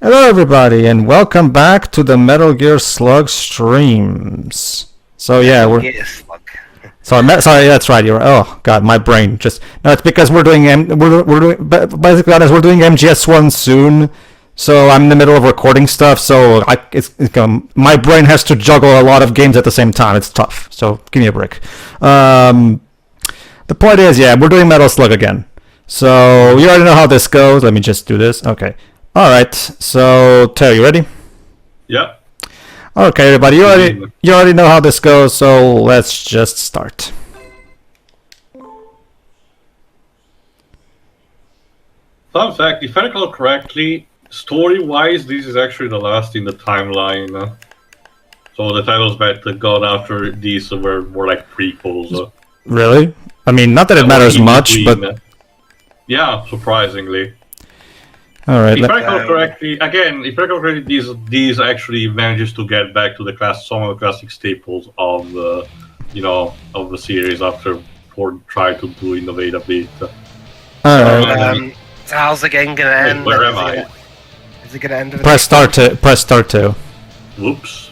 Hello everybody and welcome back to the Metal Gear Slug streams. So yeah, we're sorry, that's right. Oh god, my brain just no. It's because we're doing basically honest, we're doing MGS1 soon. So I'm in the middle of recording stuff. So my brain has to juggle a lot of games at the same time. It's tough. So give me a break. The point is, yeah, we're doing Metal Slug again. So you already know how this goes. Let me just do this. Okay. All right. So Teo, you ready? Yep. Okay, everybody. You already know how this goes. So let's just start. Fun fact: if I recall correctly, story-wise, this is actually the last in the timeline. So the titles that got after these were more like prequels. Really? I mean, not that it matters much, but yeah, surprisingly. All right. If I recall correctly, these actually manages to get back to the some of the classic staples of the, of the series after Ford tried to innovate a bit. All right. So how's the game gonna end? Where am I? Is it gonna end? Press start to. Whoops.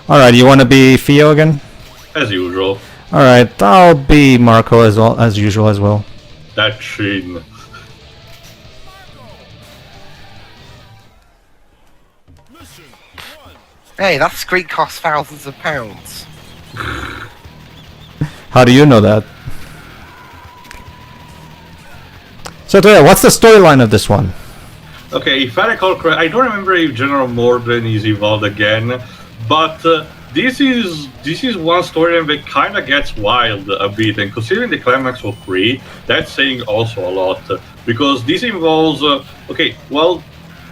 All right. You want to be Theo again? As usual. All right. I'll be Marco as usual as well. That chin. Hey, that screed costs thousands of pounds. How do you know that? So, Teo, what's the storyline of this one? Okay, if I recall correctly, I don't remember if General Morden is involved again, but this is one storyline that kind of gets wild a bit, and considering the climax of 3, that's saying also a lot, because this involves,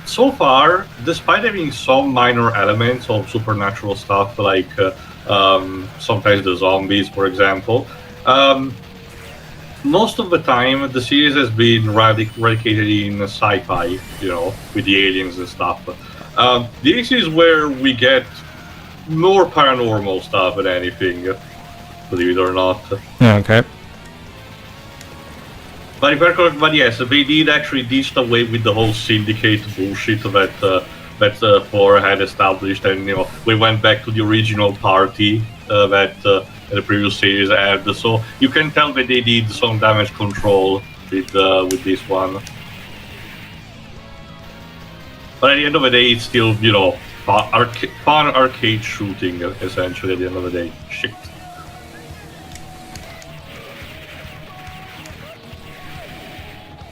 so far, despite having some minor elements of supernatural stuff, like sometimes the zombies, for example, most of the time the series has been radicated in sci-fi, with the aliens and stuff. This is where we get more paranormal stuff than anything, believe it or not. Okay. But yes, they did actually ditch away with the whole syndicate bullshit that Thor had established, and we went back to the original party that the previous series had. So you can tell that they did some damage control with this one. But at the end of the day, it's still fun arcade shooting essentially. At the end of the day, shit.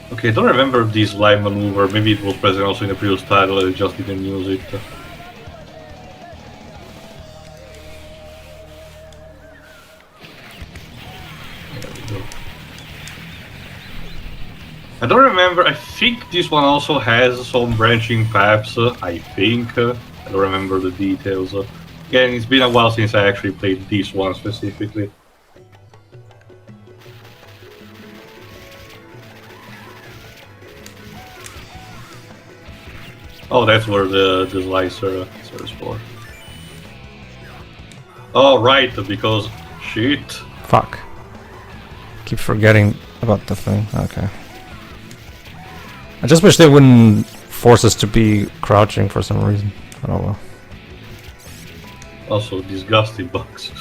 Okay, I don't remember this live maneuver. Maybe it was present also in the previous title and I just didn't use it. There we go. I don't remember. I think this one also has some branching paths. I think. I don't remember the details. Again, it's been a while since I actually played this one specifically. Oh, that's where the slicer is for. Oh, right, because shit. Fuck. Keep forgetting about the thing. Okay. I just wish they wouldn't force us to be crouching for some reason. I don't know. Also, disgusting bugs.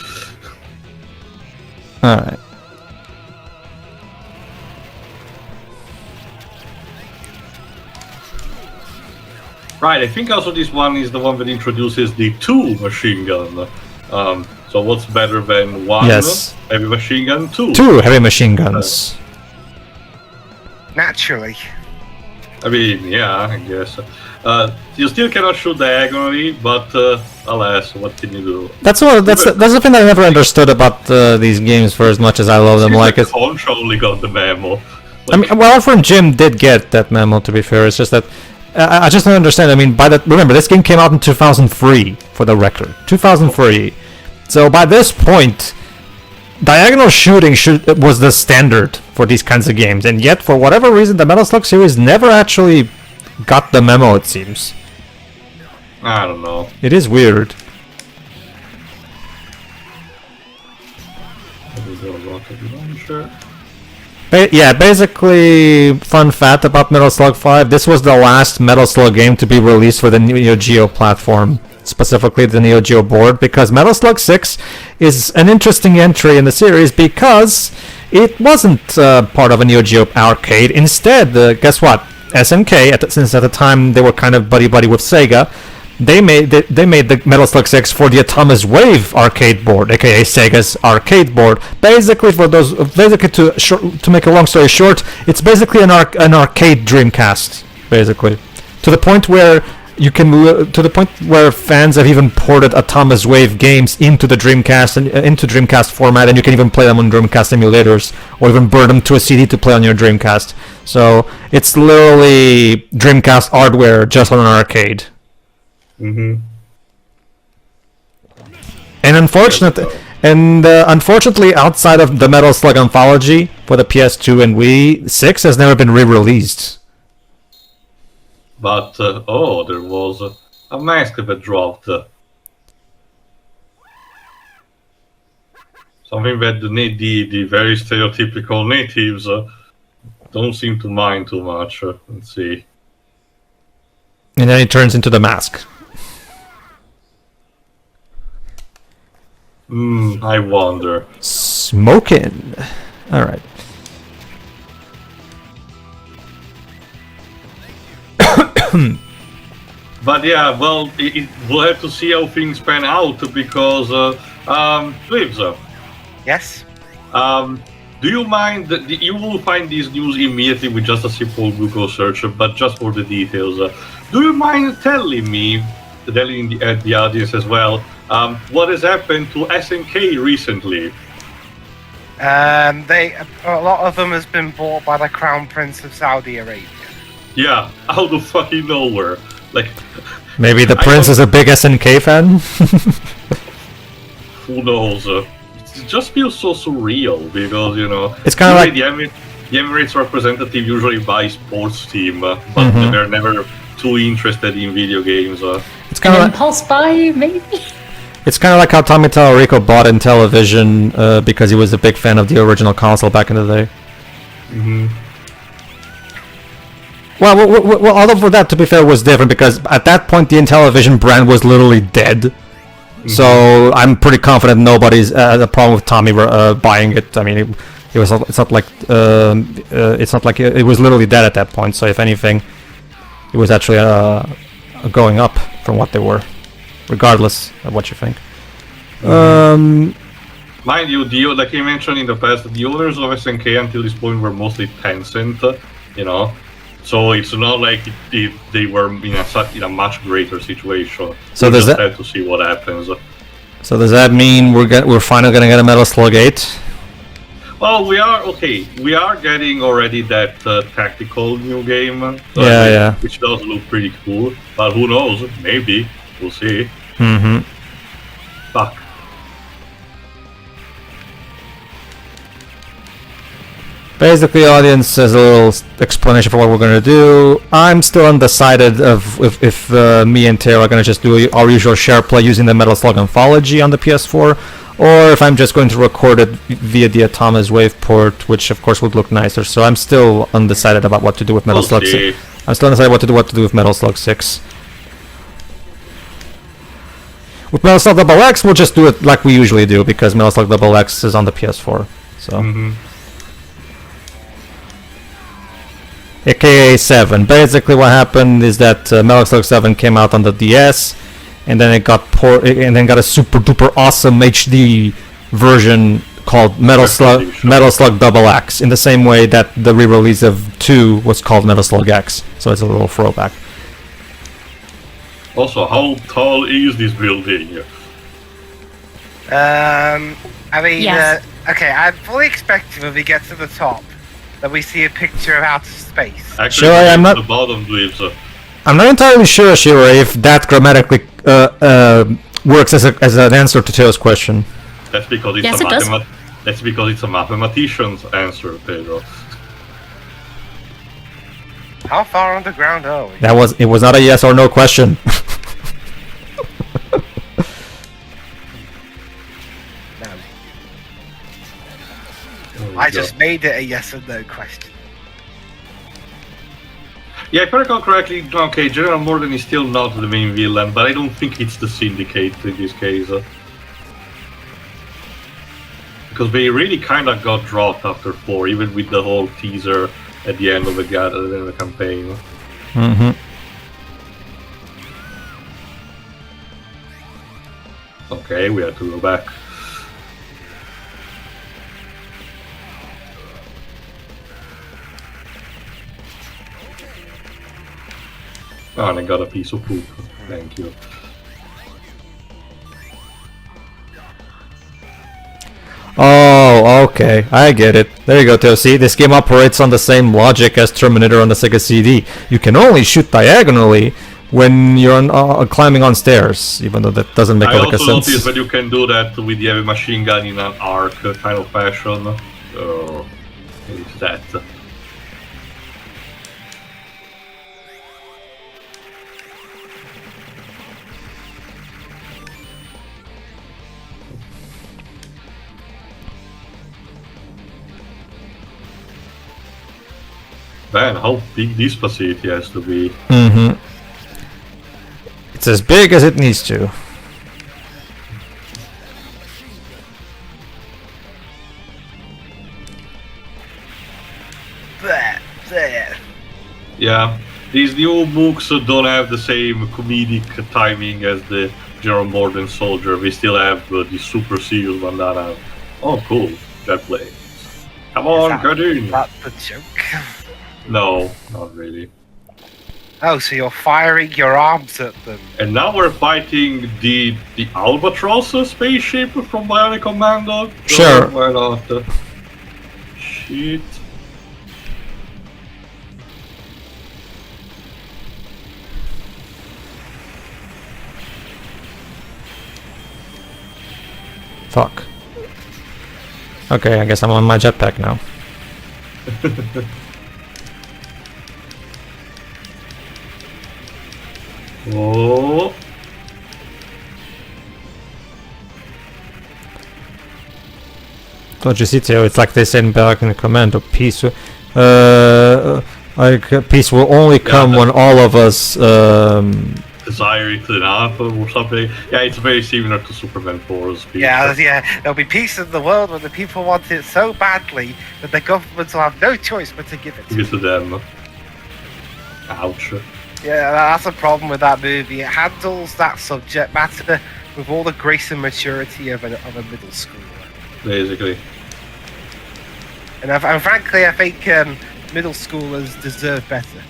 Alright. Right, I think also this one is the one that introduces the 2 machine gun. So what's better than 1 heavy machine gun? 2 heavy machine guns. Naturally. I mean, yeah, I guess. You still cannot shoot diagonally, but alas, what can you do? That's the thing I never understood about these games for as much as I love them. Like it. Conch only got the memo. I mean, well, our friend Jim did get that memo. To be fair, it's just that. I just don't understand. I mean, remember, this game came out in 2003, for the record. 2003. So by this point, diagonal shooting was the standard for these kinds of games. And yet, for whatever reason, the Metal Slug series never actually got the memo, it seems. I don't know. It is weird. Yeah, basically, fun fact about Metal Slug 5, this was the last Metal Slug game to be released for the Neo Geo platform, specifically the Neo Geo board, because Metal Slug 6 is an interesting entry in the series because it wasn't part of a Neo Geo arcade. Instead, guess what? SNK, since at the time they were kind of buddy-buddy with Sega, they made the Metal Slug 6 for the Atomic Wave arcade board, aka Sega's arcade board. Basically, to make a long story short, it's basically an arcade Dreamcast, basically, to the point where fans have even ported Atomic Wave games into the Dreamcast and into Dreamcast format, and you can even play them on Dreamcast emulators, or even burn them to a CD to play on your Dreamcast. So it's literally Dreamcast hardware just on an arcade. Mm-hmm. And unfortunately, outside of the Metal Slug anthology for the PS2 and Wii, 6 has never been re-released. But there was a mask that dropped. Something that the very stereotypical natives don't seem to mind too much. Let's see. And then it turns into the mask. I wonder. Smoking. All right. But yeah, well, we'll have to see how things pan out because, Lives. Yes? Do you mind that you will find these news immediately with just a simple Google search, but just for the details. Do you mind telling the audience as well, what has happened to SNK recently? A lot of them has been bought by the Crown Prince of Saudi Arabia. Yeah, out of fucking nowhere. Like, maybe the prince is a big SNK fan? Who knows? It just feels so surreal because, it's kind of like the Emirates representative usually buys sports team, but they're never too interested in video games. It's kind of like impulse buy, maybe. It's kind of like how Tommy Tallarico bought Intellivision because he was a big fan of the original console back in the day. Mm-hmm. Well, although for that, to be fair, was different because at that point the Intellivision brand was literally dead. Mm-hmm. So I'm pretty confident nobody's a problem with Tommy buying it. I mean, it's not like it was literally dead at that point. So if anything, it was actually going up from what they were, regardless of what you think. Mind you, like you mentioned in the past, the owners of SNK until this point were mostly Tencent, So it's not like they were in a much greater situation. So we just have to see what happens. So does that mean we're finally gonna get a Metal Slug 8? Well, we are getting already that tactical new game. Yeah. Which does look pretty cool. But who knows? Maybe we'll see. Mm-hmm. Fuck. Basically, audience has a little explanation for what we're going to do. I'm still undecided of if me and Teo are going to just do our usual share play using the Metal Slug Anthology on the PS4, or if I'm just going to record it via the Atomic Wave port, which of course would look nicer. So I'm still undecided about what to do with Metal Slug 6. I'm still undecided what to do with Metal Slug 6. With Metal Slug XX, we'll just do it like we usually do, because Metal Slug XX is on the PS4. So. Mm-hmm. AKA 7. Basically, what happened is that Metal Slug 7 came out on the DS, and then it got got a super duper awesome HD version called Metal Slug XX, in the same way that the re-release of 2 was called Metal Slug X. So it's a little throwback. Also, how tall is this building? I mean, Yes. okay, I'm fully expecting when we get to the top that we see a picture of outer space. Actually, Sure, I'm not. The bottom leaves. I'm not entirely sure, Shira, if that grammatically works as an answer to Teo's question. That's because it's Yes, it does. That's because it's a mathematician's answer, Pedro. How far underground are we? It was not a yes or no question. No. I just made it a yes or no question. Yeah, if I recall correctly, okay, General Morden is still not the main villain, but I don't think it's the Syndicate in this case. Because they really kind of got dropped after 4, even with the whole teaser at the end of the campaign. Mm-hmm. Okay, we have to go back. Oh, and I got a piece of poop. Thank you. Oh, okay. I get it. There you go, Teo. See, this game operates on the same logic as Terminator on the Sega CD. You can only shoot diagonally when you're climbing on stairs, even though that doesn't make a lot of sense. I also noticed that you can do that with the heavy machine gun in an arc kind of fashion. So, it's that. Man, how big this facility has to be. Mm-hmm. It's as big as it needs to. There. Yeah, these new books don't have the same comedic timing as the General Morden Soldier. We still have the super serious bandana. Oh, cool. Jet planes. Come on, get in. That's the joke. No, not really. Oh, so you're firing your arms at them. And now we're fighting the Albatross spaceship from Bionic Commando. Sure. Why not? Shit. Fuck. Okay, I guess I'm on my jetpack now. Oh. Don't you see, Teo? It's like they said back in the Commando, peace. Like peace will only come when all of us. Desire it enough or something. Yeah, it's very similar to Superman 4's speech. Yeah, there'll be peace in the world when the people want it so badly that the governments will have no choice but to give it Give it to them. Ouch. Yeah, that's a problem with that movie. It handles that subject matter with all the grace and maturity of a middle schooler. Basically. And frankly, I think middle schoolers deserve better.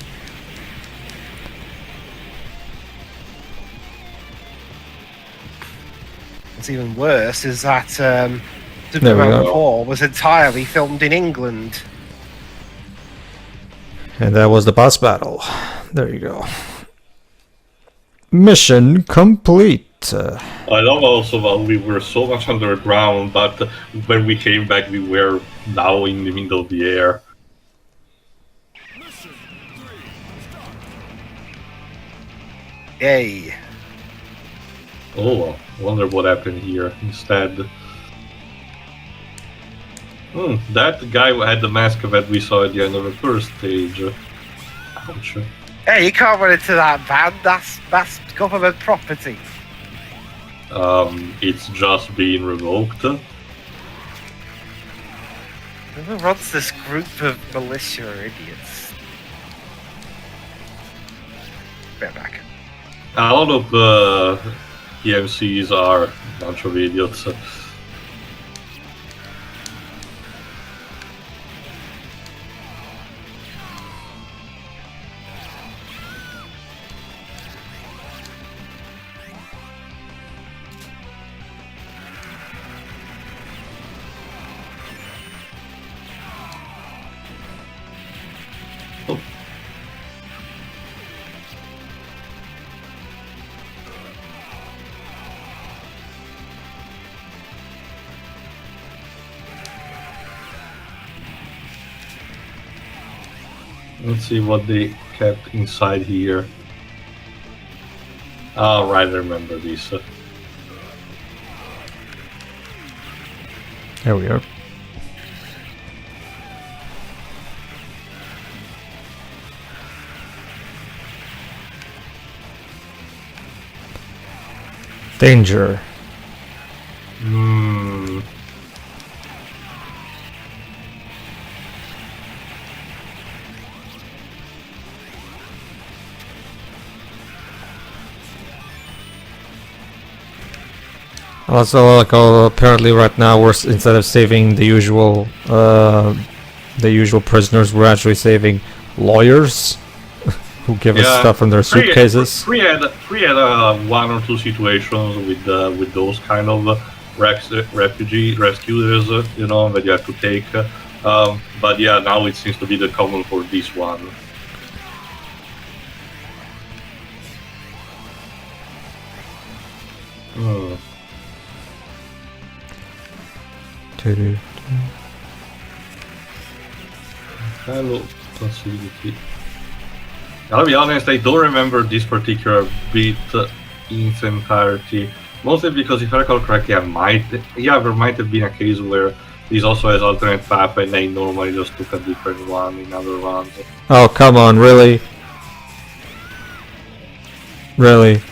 What's even worse is that Superman 4 was entirely filmed in England. And that was the boss battle. There you go. Mission complete. I love also that we were so much underground, but when we came back, we were now in the middle of the air. Yay. Oh, I wonder what happened here instead. That guy had the mask that we saw at the end of the first stage. Ouch. Hey, you can't run into that van. That's government property. It's just being revoked. Who runs this group of militia idiots? Get back. A lot of PMCs are a bunch of idiots. Let's see what they kept inside here. Oh, right, I remember this. There we are. Danger. Hmm. Also, like, apparently right now instead of saving the usual prisoners, we're actually saving lawyers who give us stuff in their suitcases. We had one or two situations with those kind of refugee rescuers, you know, that you have to take. But yeah, now it seems to be the common for this one. Hello, facility. I'll be honest, I don't remember this particular bit in its entirety. Mostly because if I recall correctly, there might have been a case where this also has alternate path and I normally just took a different one in other runs. Oh, come on, really? Really?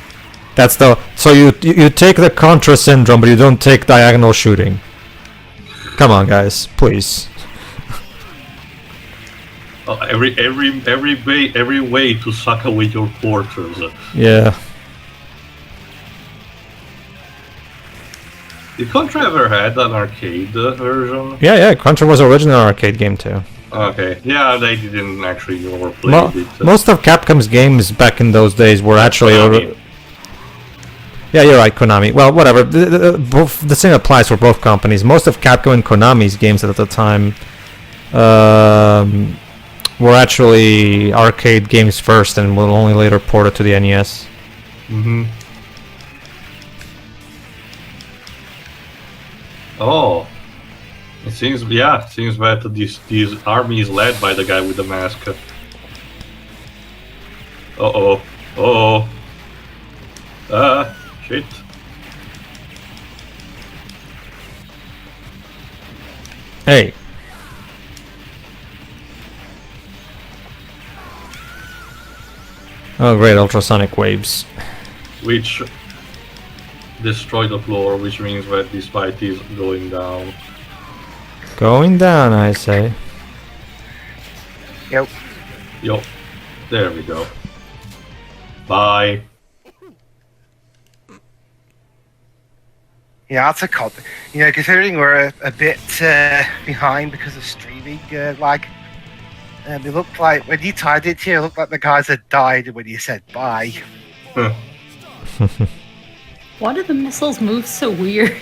That's the... So you take the Contra Syndrome, but you don't take diagonal shooting. Come on, guys, please. Oh, every way to suck away your quarters. Yeah. Did Contra ever had an arcade version? Yeah, Contra was originally an arcade game too. Okay, yeah, they didn't actually overplay it. Most of Capcom's games back in those days were actually... Yeah, you're right, Konami. Well, whatever. The same applies for both companies. Most of Capcom and Konami's games at the time were actually arcade games first and were only later ported to the NES. Mm-hmm. Oh. It seems that this army is led by the guy with the mask. Uh-oh. Uh-oh. Shit. Hey. Oh great, ultrasonic waves. Which destroy the floor, which means that this fight is going down. Going down, I say. Yep. There we go. Bye. Yeah, that's a cod. You know, considering we're a bit behind because of streaming lag, it looked like when you tied it here, it looked like the guys had died when you said bye. Why do the missiles move so weird?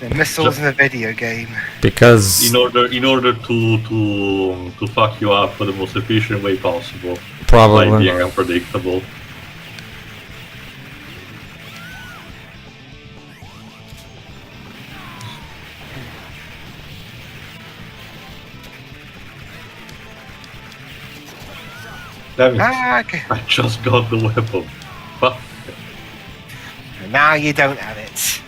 The missiles in a video game. Because in order to fuck you up for the most efficient way possible. Probably. By being unpredictable. Damn it. Okay. I just got the weapon. Fuck. And now you don't have it.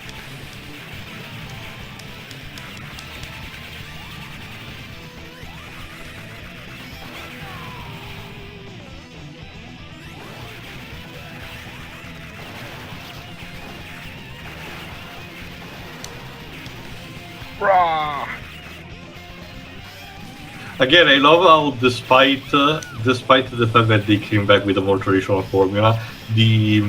Raw. Again, I love how, despite the fact that they came back with a more traditional formula, the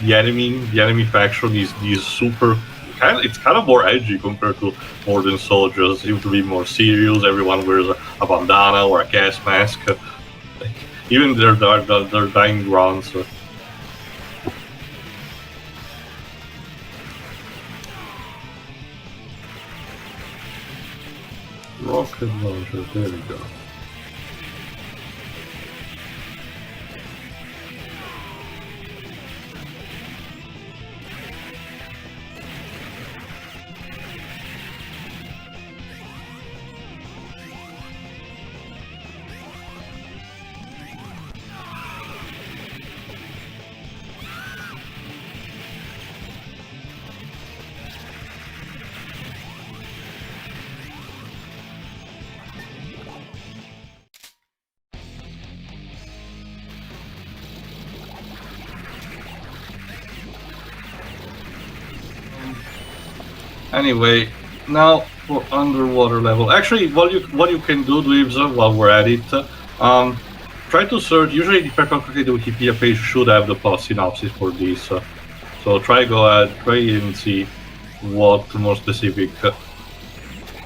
enemy faction is super. It's kind of more edgy compared to modern soldiers. Seem to be more serious. Everyone wears a bandana or a gas mask. Even their dying grunts. Rocket launcher, there we go. Anyway, now for underwater level. Actually, what you can do, Dweebs, while we're at it, try to search. Usually, the Wikipedia page should have the plot synopsis for this. So try and see what more specific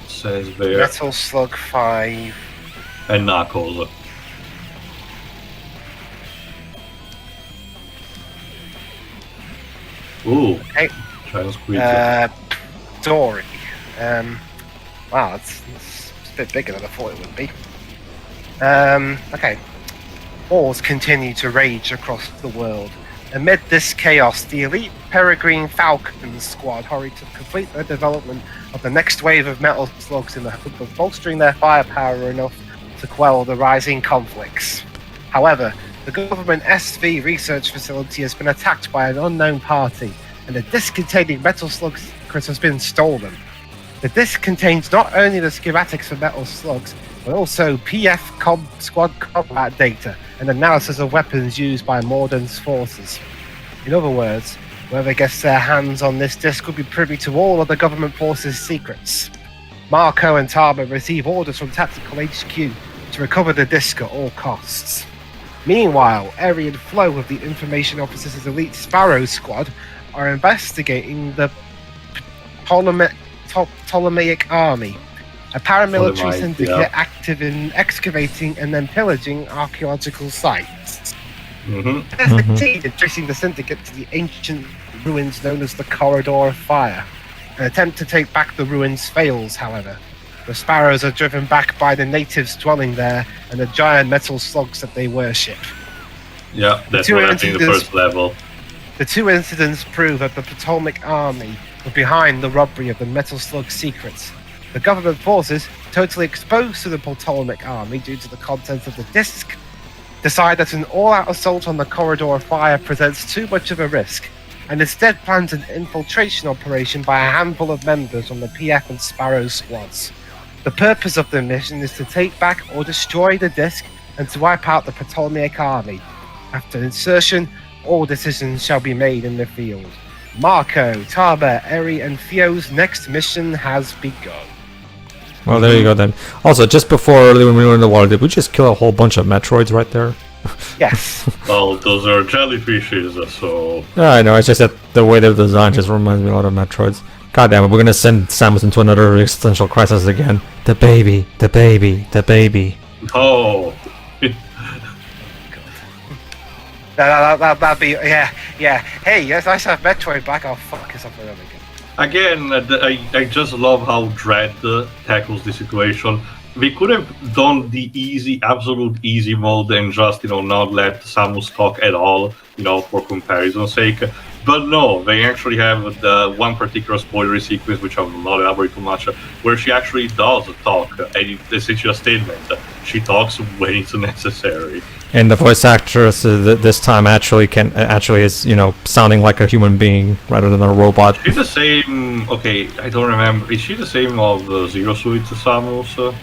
says there. Metal Slug 5. And Knuckles. Ooh. Hey. Try to squeeze it. Story. Wow, it's a bit bigger than I thought it would be. Okay. Wars continue to rage across the world. Amid this chaos, the elite Peregrine Falcon squad hurry to complete the development of the next wave of Metal Slugs in the hope of bolstering their firepower enough to quell the rising conflicts. However, the government SV research facility has been attacked by an unknown party, and the disc containing Metal Slug secrets has been stolen. The disc contains not only the schematics for Metal Slugs, but also PF squad combat data and analysis of weapons used by Morden's forces. In other words, whoever gets their hands on this disc will be privy to all of the government forces' secrets. Marco and Tama receive orders from Tactical HQ to recover the disc at all costs. Meanwhile, Eri and Flo of the Information Officer's elite Sparrow squad are investigating the Ptolemaic army, a paramilitary syndicate active in excavating and then pillaging archaeological sites. They succeeded tracing the syndicate to the ancient ruins known as the Corridor of Fire. An attempt to take back the ruins fails, however. The Sparrows are driven back by the natives dwelling there and the giant metal slugs that they worship. Yeah, that's what happened in the first level. The two incidents prove that the Ptolemaic army were behind the robbery of the Metal Slug secrets. The government forces, totally exposed to the Ptolemaic army due to the contents of the disc, decide that an all-out assault on the Corridor of Fire presents too much of a risk, and instead plans an infiltration operation by a handful of members from the PF and Sparrow squads. The purpose of the mission is to take back or destroy the disc and to wipe out the Ptolemaic army. After insertion, all decisions shall be made in the field. Marco, Taba, Eri, and Theo's next mission has begun. Well, there you go then. Also, just before earlier when we were in the water, did we just kill a whole bunch of Metroids right there? Yes. Well, those are jellyfishes, so... Yeah, I know, it's just that the way they're designed just reminds me a lot of Metroids. God damn it, we're gonna send Samus into another existential crisis again. The baby, the baby, the baby. Oh. That'd be... Yeah. Hey, yes, I have Metroid back. I'll fuck us up for everything. Again, I just love how Dread tackles the situation. They could have done the absolute easy mode and just, not let Samus talk at all, for comparison's sake. But no, they actually have the one particular spoilery sequence, which I will not elaborate too much, where she actually does talk, and it's a statement. She talks when it's necessary. And the voice actress this time actually is sounding like a human being rather than a robot. She's the same. Okay, I don't remember. Is she the same of Zero Suit Samus?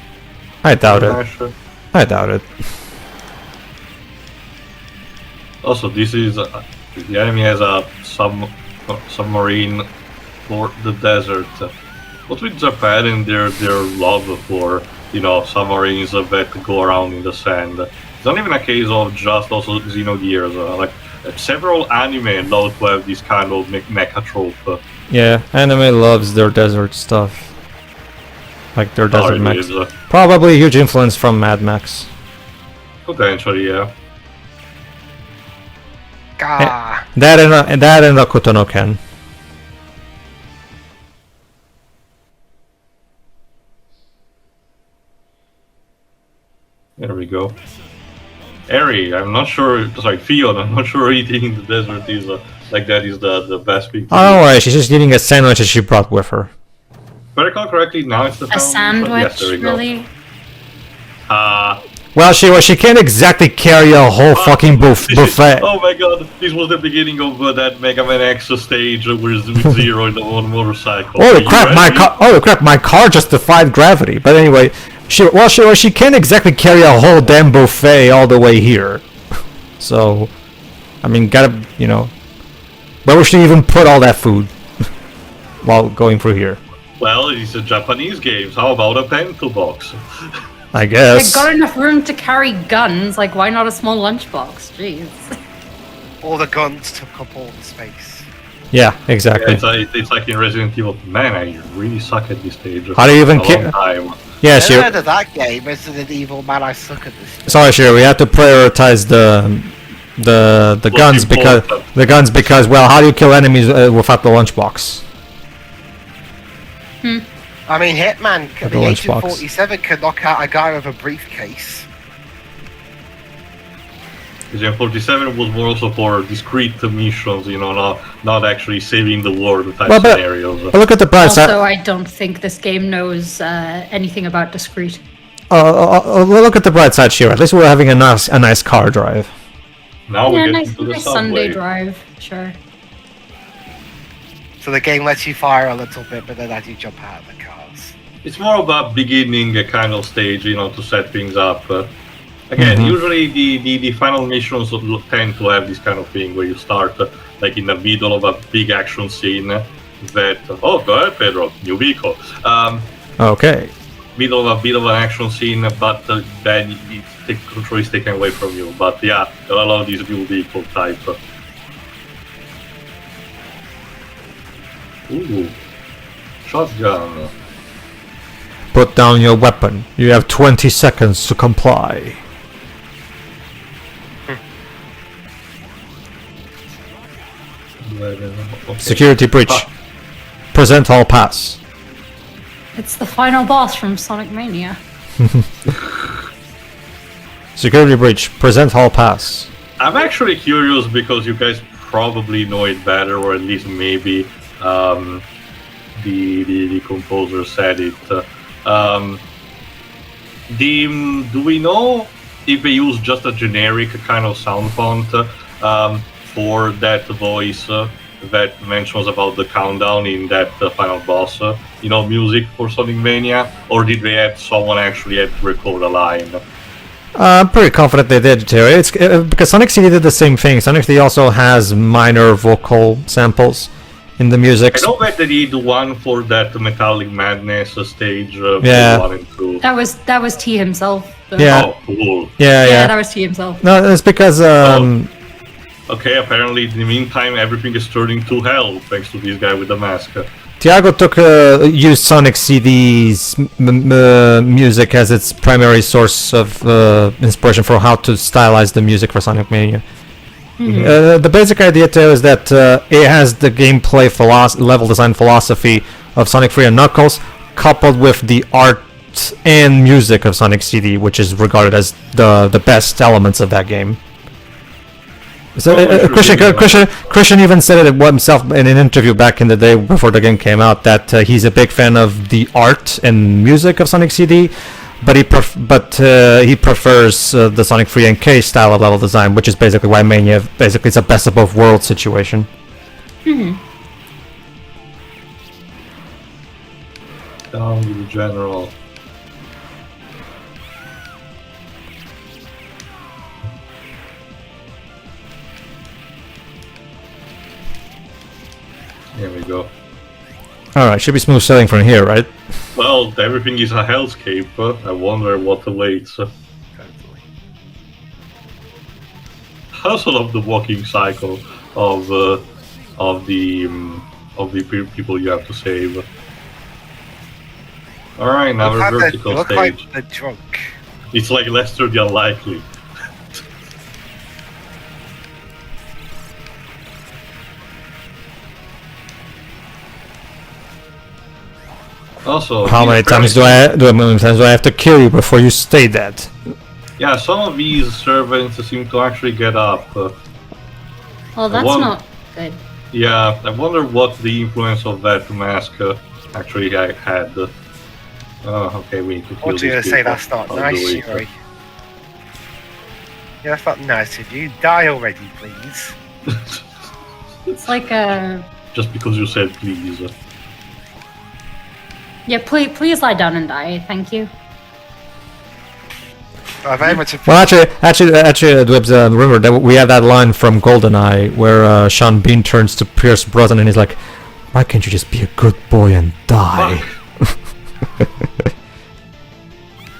I doubt it. I doubt it. Also, this is the enemy has a submarine for the desert. What with Japan and their love for submarines that go around in the sand? It's not even a case of just also Xenogears. Like several anime love to have this kind of mecha trope. Yeah, anime loves their desert stuff. Like their desert mechs. Is, Probably a huge influence from Mad Max. Potentially, yeah. That and Rakuto no Ken. There we go. Eri, I'm not sure. Sorry, Fion, I'm not sure eating in the desert is like that is the best thing. Oh, don't worry, she's just eating a sandwich that she brought with her. If I recall correctly, now it's the A sandwich, yes, there we go. really? Well, she can't exactly carry a whole fucking buffet. Oh my god, this was the beginning of that Mega Man X stage with Zero in the one motorcycle. Holy crap, my car just defied gravity. But anyway, she can't exactly carry a whole damn buffet all the way here. So, I mean, where would she even put all that food while going through here? Well, it's a Japanese game. How about a pencil box? I They've guess. got enough room to carry guns, like why not a small lunchbox? Jeez. All the guns took up all the space. Yeah, exactly. It's like in Resident Evil. Man, I really suck at this stage. How do you even A long kill? time. Yeah, I sure. heard of that game, Resident Evil. Man, I suck at this. Sorry, sure. We have to prioritize the guns because well, how do you kill enemies without the lunchbox? I mean, Hitman, At the the Agent lunchbox. 47 could knock out a guy with a briefcase. Regiment 47 was more also for discrete missions, not actually saving the world type Well, but- scenarios. But look at the bright side. Also, I don't think this game knows anything about discrete. Look at the bright side, Shiro. At least we're having a nice car drive. Now we Yeah, get nice, into the nice subway. Sunday drive, sure. So the game lets you fire a little bit, but then as you jump out of the cars. It's more about beginning a kind of stage, to set things up. Again, Mhm. usually the final missions tend to have this kind of thing where you start like in the middle of a big action scene that... Oh, go ahead, Pedro. New vehicle. Okay. Middle of a bit of an action scene, but then the control is taken away from you. But yeah, a lot of these new vehicle type. Ooh, shotgun. Put down your weapon. You have 20 seconds to comply. Okay. Security breach. Present hall pass. It's the final boss from Sonic Mania. Security breach. Present hall pass. I'm actually curious because you guys probably know it better, or at least maybe the composer said it. Do we know if they use just a generic kind of sound font for that voice that mentions about the countdown in that final boss? Music for Sonic Mania, or did they have someone actually had to record a line? I'm pretty confident they did too. It's because Sonic CD did the same thing. Sonic CD also has minor vocal samples in the music. I know that they did one for that Metallic Madness stage. Yeah. 1 and 2. That was T himself. Though. Yeah. Oh, cool. Yeah. That was T himself. No, it's because Okay, apparently in the meantime everything is turning to hell thanks to this guy with the mask. Tiago used Sonic CD's music as its primary source of inspiration for how to stylize the music for Sonic Mania. The basic idea too is that it has the gameplay level design philosophy of Sonic 3 and Knuckles, coupled with the art and music of Sonic CD, which is regarded as the best elements of that game. So Christian even said it himself in an interview back in the day before the game came out that he's a big fan of the art and music of Sonic CD, but he prefers the Sonic 3 NK style of level design, which is basically why Mania basically is a best of both worlds situation. Down with the general. Here we go. Alright, should be smooth sailing from here, right? Well, everything is a hellscape. I wonder what awaits. I also love the walking cycle of the people you have to save. All right, now we're vertical look stage. like the drunk. It's like Lester the Unlikely. Also, How many times do I have to kill you before you stay dead? Yeah, some of these servants seem to actually get up. Well, that's not good. Yeah, I wonder what the influence of that mask actually had. Okay, we need to kill What are you these gonna say? people. That's not I'll nice, do it. Yuri. Yeah, that's not nice of you. Die already, please. It's like a... Just because you said please. Yeah, please lie down and die, thank you. I very much Well, actually, Dwebs, remember that we have that line from GoldenEye where Sean Bean turns to Pierce Brosnan and he's like, Why can't you just be a good boy and die?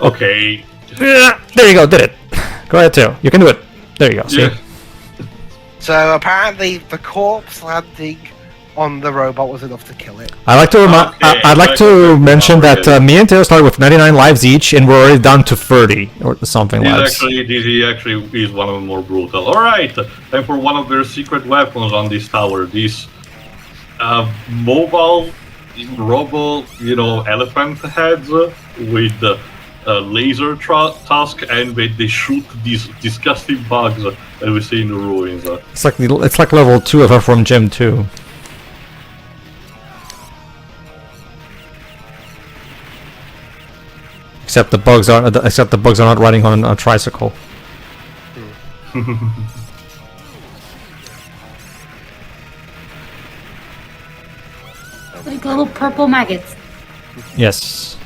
Okay. There you go, did it. Go ahead, too. You can do it. There you go, see? Yeah. So apparently the corpse landing on the robot was enough to kill it. I'd like to I'd like to mention that me and Teo started with 99 lives each, and we're already down to 30 or something lives. This actually is one of the more brutal. Alright, time for one of their secret weapons on this tower. This mobile robo, elephant heads with laser tusk, and they shoot these disgusting bugs that we see in the ruins. It's like level 2 of from Gym 2. Except the bugs are not riding on a tricycle. Like little purple maggots. Yes.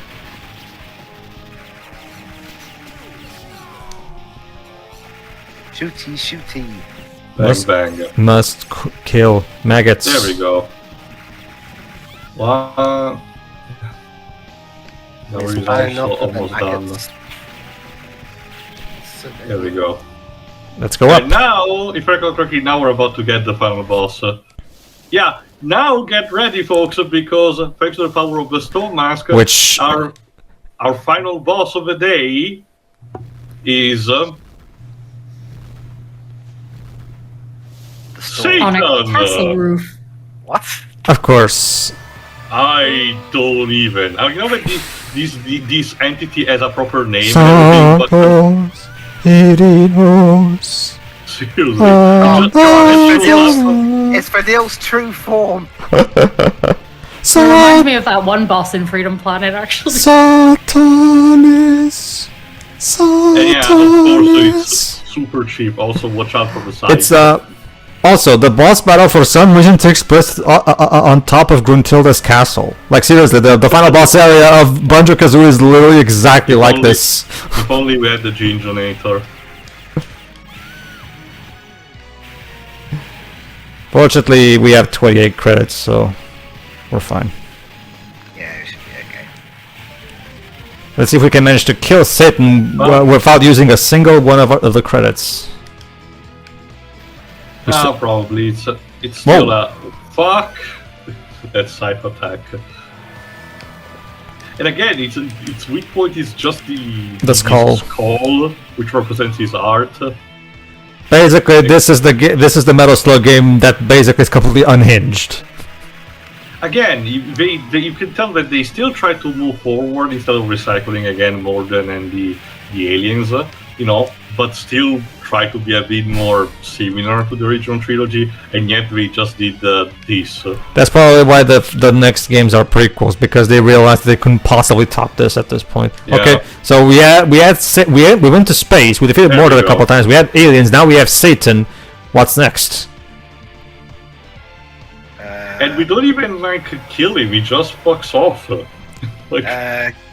Shooty. Bang. Must kill maggots. There we go. Wow. Now we're almost done. There we go. Let's go up. And now, if I recall correctly, now we're about to get the final boss. Yeah, now get ready, folks, because thanks to the power of the Stone Mask, which our final boss of the day is Satan. On a castle roof. What? Of course. I don't even. You know that this entity has a proper name. Sarcos, Irinos. Seriously. It's Fadil's true form. It reminds me of that one boss in Freedom Planet, actually. Satanis. And yeah, of course, it's super cheap. Also, watch out for the side. It's also, the boss battle for some reason takes place on top of Gruntilda's castle. Like seriously, the final boss area of Banjo-Kazooie is literally exactly like this. If only we had the Ginjonator. Fortunately, we have 28 credits, so we're fine. Yeah, it should be okay. Let's see if we can manage to kill Satan without using a single one of the credits. Probably. It's still a fuck. That side attack. And again, its weak point is just the skull, which represents his art. Basically, this is the Metal Slug game that basically is completely unhinged. Again, you can tell that they still try to move forward instead of recycling again Morden and the aliens, but still try to be a bit more similar to the original trilogy, and yet we just did this. That's probably why the next games are prequels, because they realized they couldn't possibly top this at this point. Yeah. Okay, so we went to space. We defeated Morden a couple times. We had aliens. Now we have Satan. What's next? And we don't even kill him. He just fucks off.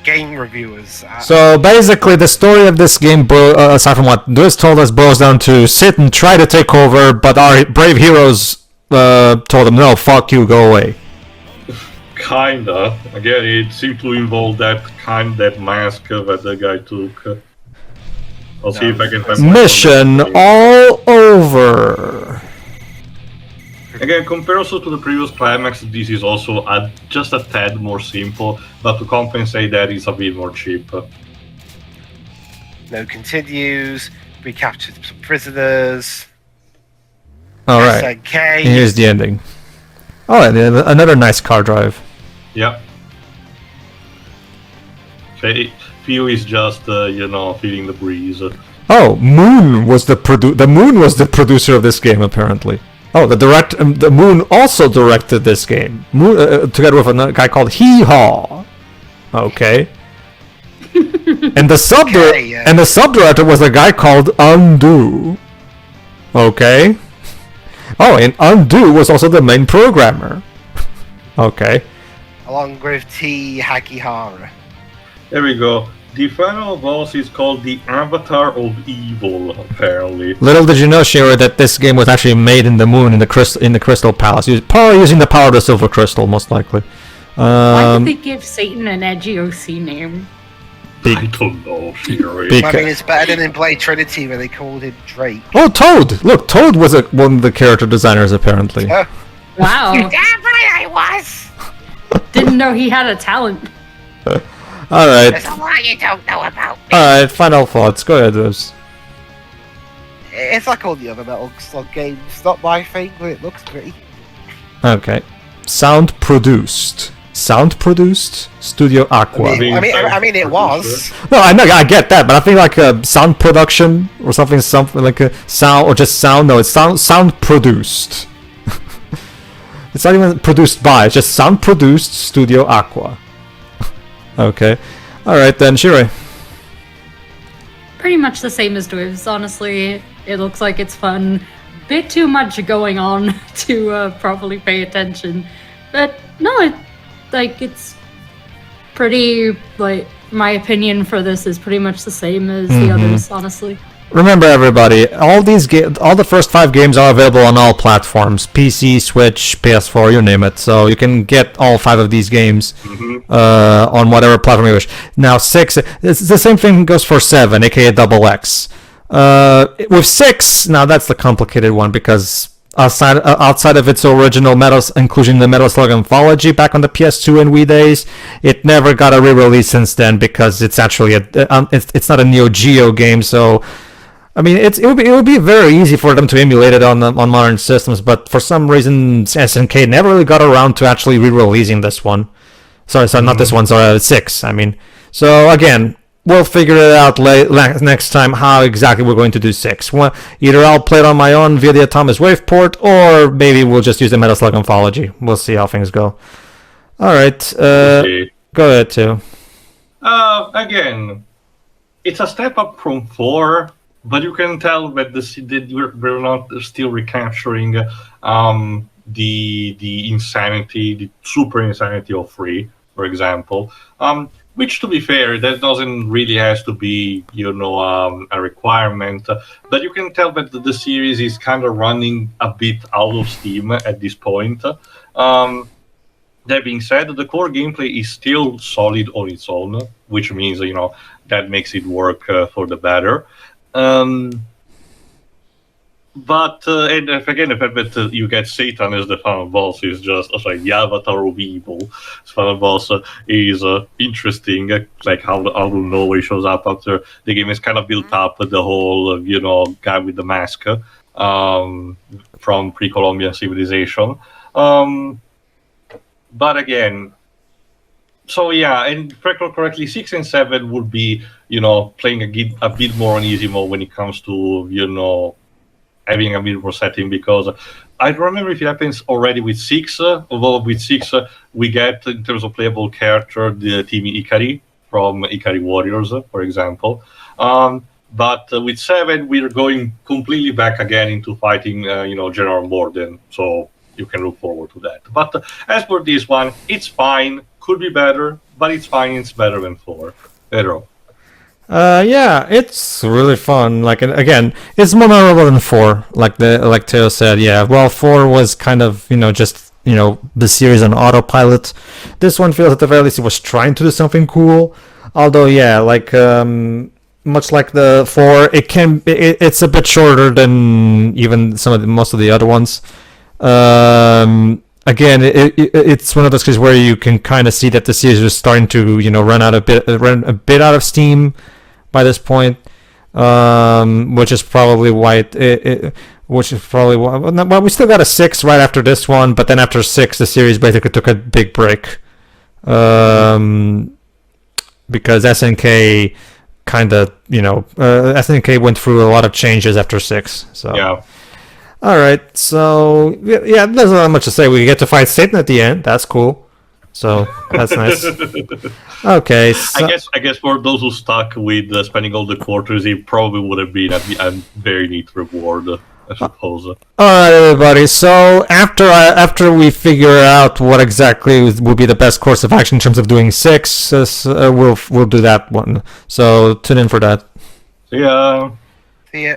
Game reviewers. So basically, the story of this game, aside from what Duis told us, boils down to Satan tried to take over, but our brave heroes told him, "No, fuck you, go away." Kinda. Again, it seemed to involve that mask that the guy took. I'll see if I can find mission all over. Again, compared also to the previous climax, this is also just a tad more simple, but to compensate that, it's a bit more cheap. No continues. We captured some prisoners. All right. SNK. Here's the ending. Oh, and another nice car drive. Yep. Theo is just, feeling the breeze. Oh, Moon was the producer of this game, apparently. Oh, the Moon also directed this game, together with a guy called Hee Haw. Okay. And the sub-director was a guy called Undo. Okay. Oh, and Undo was also the main programmer. Okay. Along with T. Hakihara. There we go. The final boss is called the Avatar of Evil, apparently. Little did you know, Shira, that this game was actually made in the moon in the Crystal Palace, probably using the power of the Silver Crystal, most likely. Why did they give Satan an edgy OC name? I don't know, Shira. I mean, it's better than in Blade Trinity where they called him Drake. Oh, Toad! Look, Toad was one of the character designers, apparently. Oh. Wow. Damn right I was! Didn't know he had a talent. Alright. There's a lot you don't know about me. Alright, final thoughts. Go ahead, Liz. It's like all the other Metal Slug games. It's not my thing, but it looks pretty. Okay. Sound produced. Studio Aqua. I mean, it was. No, I know, I get that, but I think like sound production or something like a sound or just sound. No, it's sound produced. It's not even produced by. It's just sound produced Studio Aqua. Okay, all right then, Shirei. Pretty much the same as Dwiv's, honestly. It looks like it's fun. Bit too much going on to properly pay attention, but no, it's pretty, like, my opinion for this is pretty much the same as the others, honestly. Remember, everybody, all the first 5 games are available on all platforms: PC, Switch, PS4, you name it. So you can get all 5 of these games on whatever platform you wish. Now 6, it's the same thing goes for 7, aka Double X. With 6, now that's the complicated one because outside of its original including the Metal Slug anthology back on the PS2 and Wii days, it never got a re-release since then because it's actually it's not a Neo Geo game. So I mean, it would be very easy for them to emulate it on modern systems, but for some reason SNK never really got around to actually re-releasing this one. Sorry, not this one. Sorry, 6. I mean, so again, we'll figure it out next time how exactly we're going to do 6. Either I'll play it on my own via the Atomic Wave port, or maybe we'll just use the Metal Slug anthology. We'll see how things go. All right, Okay. Go ahead, too. Again, it's a step up from 4, but you can tell that we're not still recapturing the insanity, the super insanity of 3, for example. Which, to be fair, that doesn't really have to be, a requirement. But you can tell that the series is kind of running a bit out of steam at this point. That being said, the core gameplay is still solid on its own, which means, that makes it work for the better. But and again, the fact that you get Satan as the final boss is just the Avatar of Evil. This final boss is interesting, like how the nowhere shows up after the game is kind of built up. The whole guy with the mask from pre-Columbian civilization. But again, so yeah, and if I recall correctly, 6 and 7 would be playing a bit more on easy mode when it comes to having a bit more setting, because I don't remember if it happens already with 6, although with 6 we get, in terms of playable character, the team Ikari from Ikari Warriors, for example. But with 7 we're going completely back again into fighting General Morden, so you can look forward to that. But as for this one, it's fine, could be better, but it's fine, it's better than 4. Pedro. Yeah, it's really fun. Like, again, it's more memorable than 4. Like Teo said, yeah. Well, 4 was kind of just the series on autopilot. This one feels at the very least it was trying to do something cool. Although, yeah, like much like the 4, it's a bit shorter than even most of the other ones. Again, it's one of those cases where you can kind of see that the series is starting to run a bit out of steam by this point, which is probably why well, we still got a 6 right after this one, but then after 6 the series basically took a big break, because SNK kind of SNK went through a lot of changes after 6. So yeah. All right, so yeah, there's not much to say. We get to fight Satan at the end. That's cool. So that's nice. Okay. So, I guess for those who stuck with spending all the quarters, it probably would have been a very neat reward. I suppose. Alright, everybody. So after we figure out what exactly will be the best course of action in terms of doing 6, we'll do that one. So tune in for that. See ya. See ya.